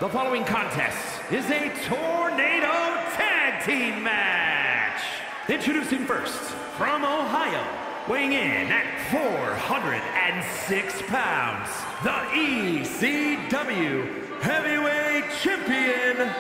The following contest is a Tornado Tag Team match. Introducing first, from Ohio, weighing in at 406 pounds, the ECW Heavyweight Champion.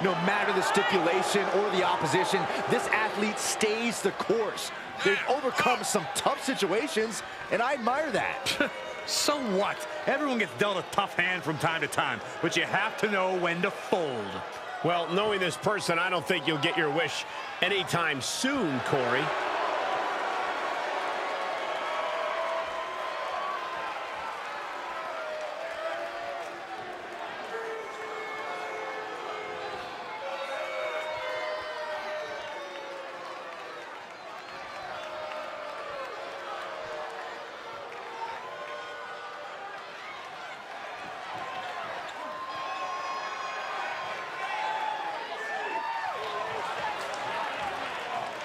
No matter the stipulation or the opposition, this athlete stays the course. They've overcome some tough situations, and I admire that. So what? Everyone gets dealt a tough hand from time to time, but you have to know when to fold. Well, knowing this person, I don't think you'll get your wish anytime soon, Corey.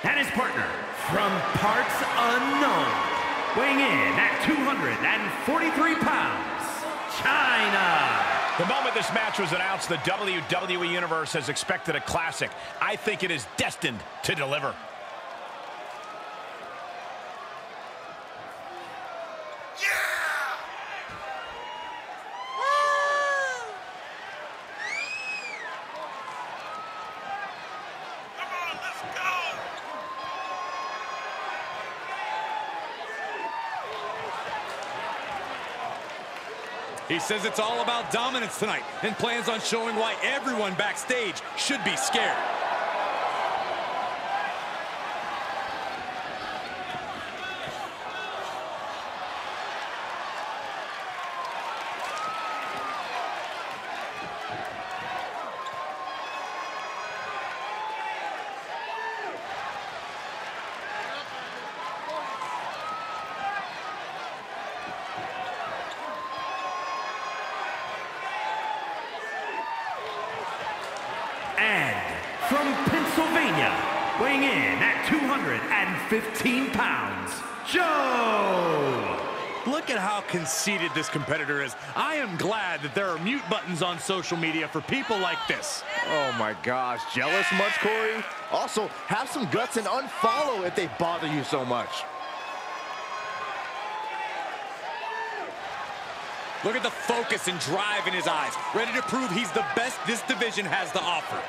And his partner, from parts unknown, weighing in at 243 pounds, China. The moment this match was announced, the WWE Universe has expected a classic. I think it is destined to deliver. He says it's all about dominance tonight and plans on showing why everyone backstage should be scared. And from Pennsylvania, weighing in at 215 pounds, Joe. Look at how conceited this competitor is. I am glad that there are mute buttons on social media for people like this. Oh my gosh, jealous much, Corey? Also, have some guts and unfollow if they bother you so much. Look at the focus and drive in his eyes, ready to prove he's the best this division has to offer.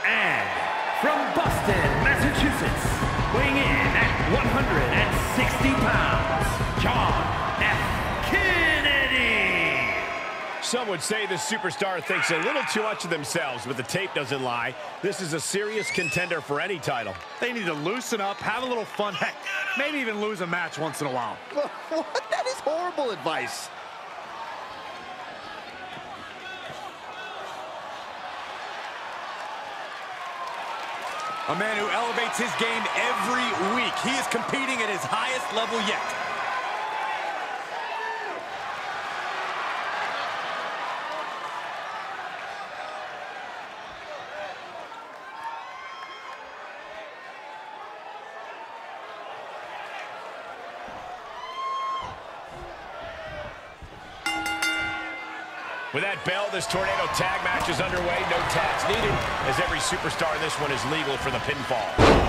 And from Boston, Massachusetts, weighing in at 160 pounds, John F. Kennedy. Some would say this superstar thinks a little too much of themselves, but the tape doesn't lie. This is a serious contender for any title. They need to loosen up, have a little fun, heck, maybe even lose a match once in a while. What? That is horrible advice. A man who elevates his game every week. He is competing at his highest level yet. With that bell, this Tornado tag match is underway. No tags needed, as every superstar in this one is legal for the pinfall.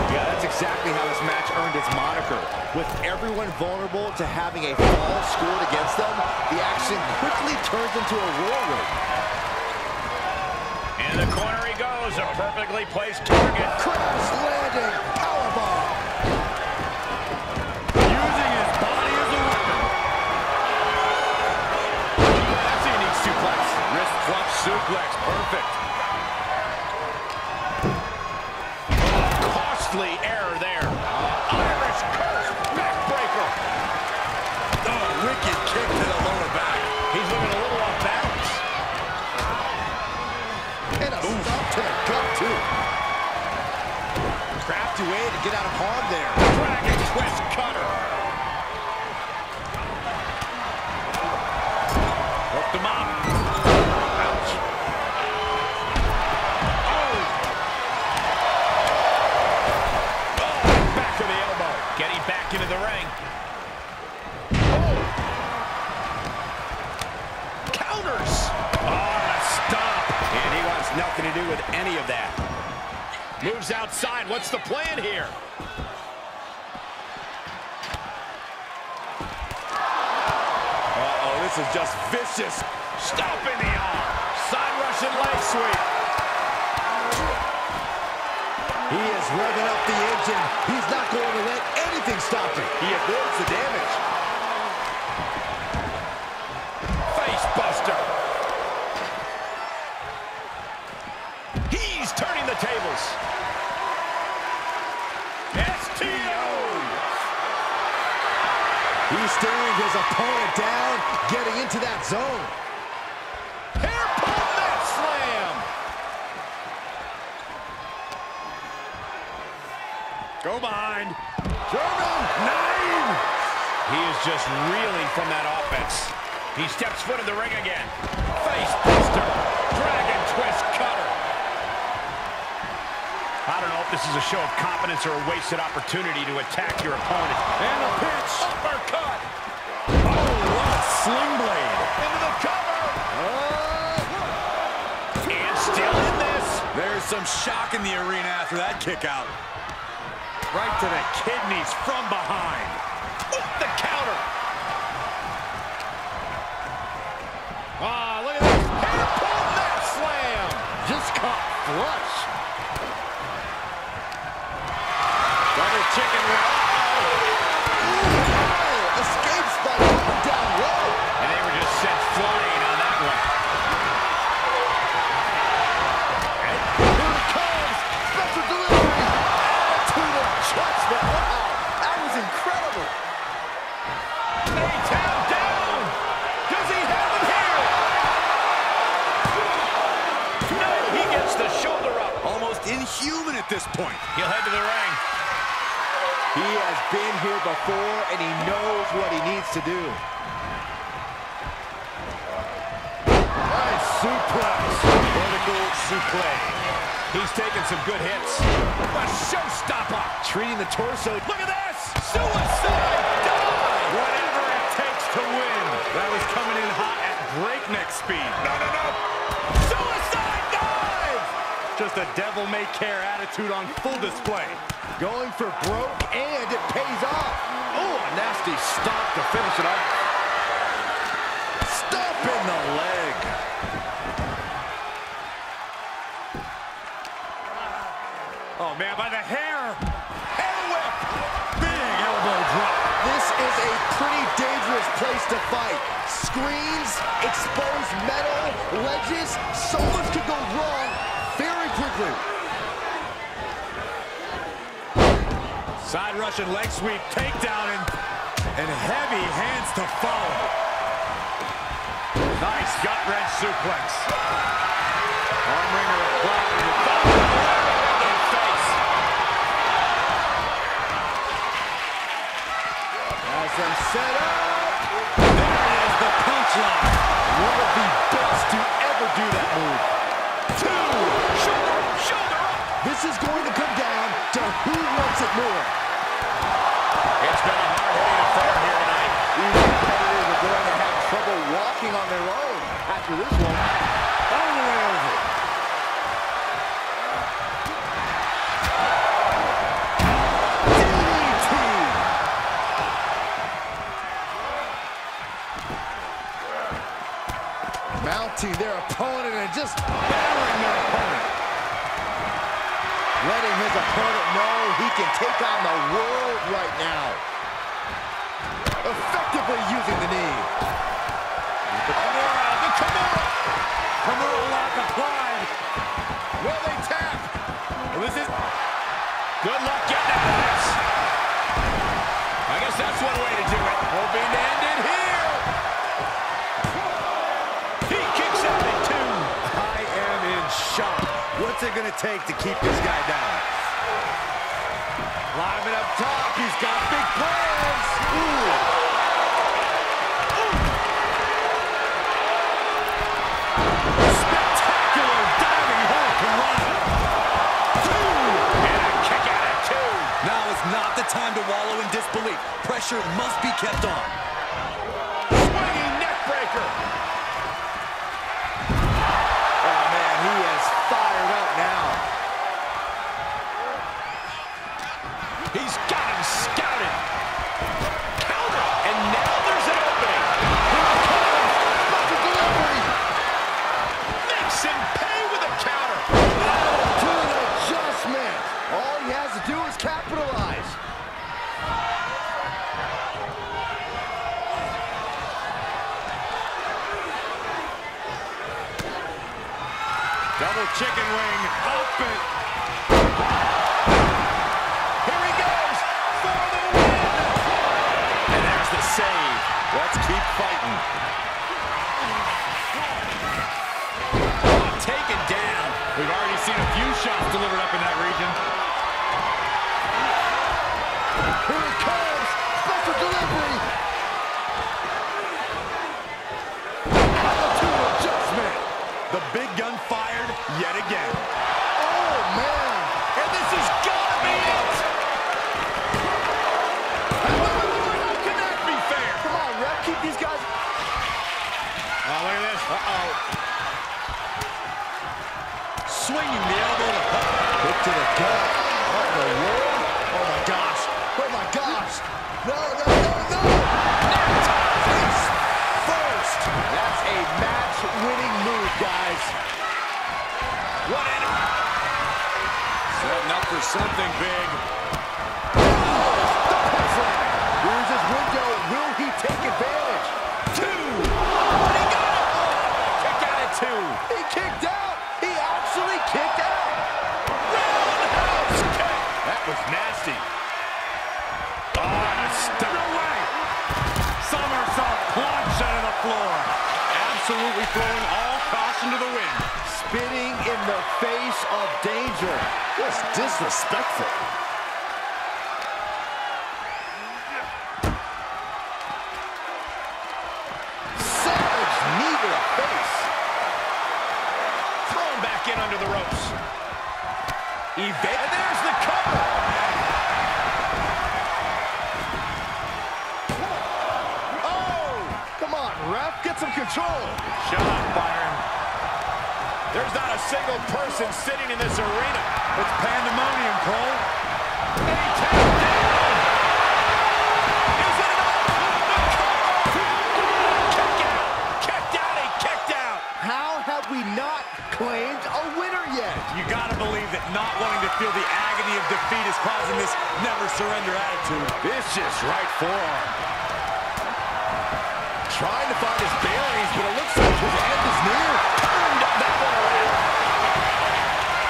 Yeah, that's exactly how this match earned its moniker. With everyone vulnerable to having a fall scored against them, the action quickly turns into a whirlwind. In the corner he goes, a perfectly placed target. Crash landing, powerbomb. Using his body as a weapon. That's a unique suplex. Wrist clutch suplex, perfect. Costly error there. Irish curse, backbreaker. Oh, wicked kick to the lower back. He's looking a little off balance. And a stop to the gut, too. way to get out of harm there. Dragon twist cutter. Hooked him up. Ouch. Oh, back to the elbow. Getting back into the ring. Oh. Counters. Oh, a stop. And he wants nothing to do with any of that. Moves outside. What's the plan here? Uh-oh, this is just vicious. Stomp in the arm. Side Russian leg sweep. He is revving up the engine. He's not going to let anything stop him. He avoids the damage. Face buster. He's turning the tables. STO. He's staring his opponent down, getting into that zone. Hairpin mat slam. Go behind. German 9. He is just reeling from that offense. He steps foot in the ring again. Face buster. Dragon twist cutter. I don't know if this is a show of confidence or a wasted opportunity to attack your opponent. And a pitch. Uppercut. Oh, what a sling blade. Into the cover. And still in this. There's some shock in the arena after that kick out. Right to the kidneys from behind. The counter. Ah, look at this. Hairpin mat slam. Just caught flush. Double chicken wing. Oh, escapes by going down low. And they were just sent flying on that one. And here it comes. Special delivery. Attitude of judgment. Wow, that was incredible. They tap down. Does he have him here? No, he gets the shoulder up. Almost inhuman at this point. He'll head to the ring. He has been here before, and he knows what he needs to do. Nice suplex. Vertical suplex. He's taking some good hits. A showstopper. Treating the torso. Look at this. Suicide dive. Whatever it takes to win. That was coming in hot at breakneck speed. No. Suicide dive. Just a devil-may-care attitude on full display. Going for broke, and it pays off. Oh, a nasty stop to finish it off. Stop in the leg. Oh, man, by the hair. Hair whip. Big elbow drop. This is a pretty dangerous place to fight. Screens, exposed metal, ledges. So much could go wrong very quickly. Side Russian leg sweep, takedown, and heavy hands to follow. Nice gut-wrench suplex. Arm wringer applied. In face. Has them set up. There is the punchline. One of the best to ever do that move. 2. Shoulder up. This is going to come down to who wants it more. It's been a hard-hitting affair here tonight. These competitors are going to have trouble walking on their own after this one. All the way over. DDT. Mounting their opponent and just battering their opponent. Letting his opponent know he can take on the world right now. Effectively using the knee. The Kimura. Kimura lock applied. Will they tap? Well, this is good luck getting out of this. I guess that's one way to do it. Hoping to end it here. He kicks out at 2. I am in shock. What's it going to take to keep this guy down? Climbing up top, he's got big plans. Ooh. Spectacular diving hurricanrana. 2. And a kick out at 2. Now is not the time to wallow in disbelief. Pressure must be kept on. Swinging neck breaker. Oh, man, he is fired up now. He's got him scouted. Counter. And now there's an opening. Here it comes. Special delivery. Makes him pay with a counter. To an adjustment. All he has to do is capitalize. Double chicken wing up and... Here he goes for the win. And there's the save. Let's keep fighting. taken down. We've already seen a few shots delivered up in that region. Here it comes. Special delivery. Attitude adjustment. The big gun fired yet again. Oh, man. And this has got to be it. How can that be fair? Come on, ref. Keep these guys. Oh, look at this. Uh-oh. Swinging the elbow to pop. Hit to the gut. What in the world? Oh, my gosh. Oh, my gosh. No, no, no, no. Face first. That's a match-winning move, guys. What an... Setting up for something big. The punchline. Here's his window. Will he take advantage? Two. And he got it. Kick out at two. He kicked out. He actually kicked out. Roundhouse kick. That was nasty. Oh, step away. Somersault plunge out of the floor. Absolutely throwing all caution to the wind. Spitting in the face of danger. Just disrespectful. Savage knee to the face. Thrown back in under the ropes. And there's the cover. Oh! Come on, ref. Get some control. Shot firing. There's not a single person sitting in this arena. It's pandemonium, Cole. And he tapped down. Is it enough? The cover. Kick out. Kicked out. He kicked out. How have we not claimed a winner yet? You gotta believe that not wanting to feel the agony of defeat is causing this never surrender attitude. Vicious right forearm. Trying to find his bearings, but it looks like his end is near. Turned that one around.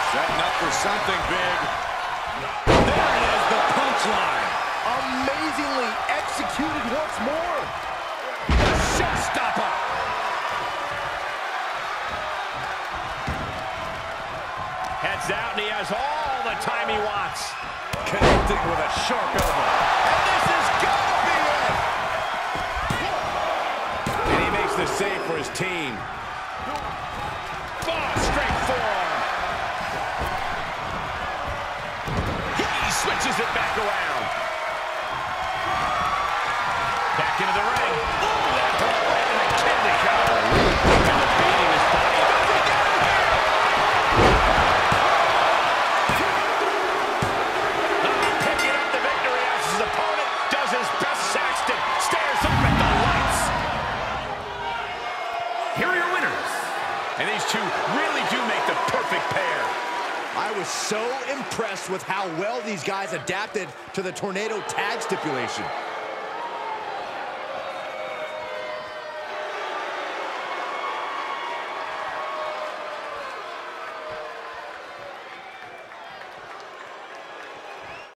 Setting up for something big. There it is, the punchline. Amazingly executed once more. The showstopper. Heads out, and he has all the time he wants. Connecting with a sharp elbow. And this is gonna be it. And he makes the save for his team. Oh, straight forearm. He switches it back around. Back into the ring. Ooh, that hurt right in the kidney cover. And the beating his body. Does he get him here? Picking up the victory as his opponent does his best. Saxton stares up at the lights. Here are your winners. And these two really do make the perfect pair. I was so impressed with how well these guys adapted to the Tornado tag stipulation.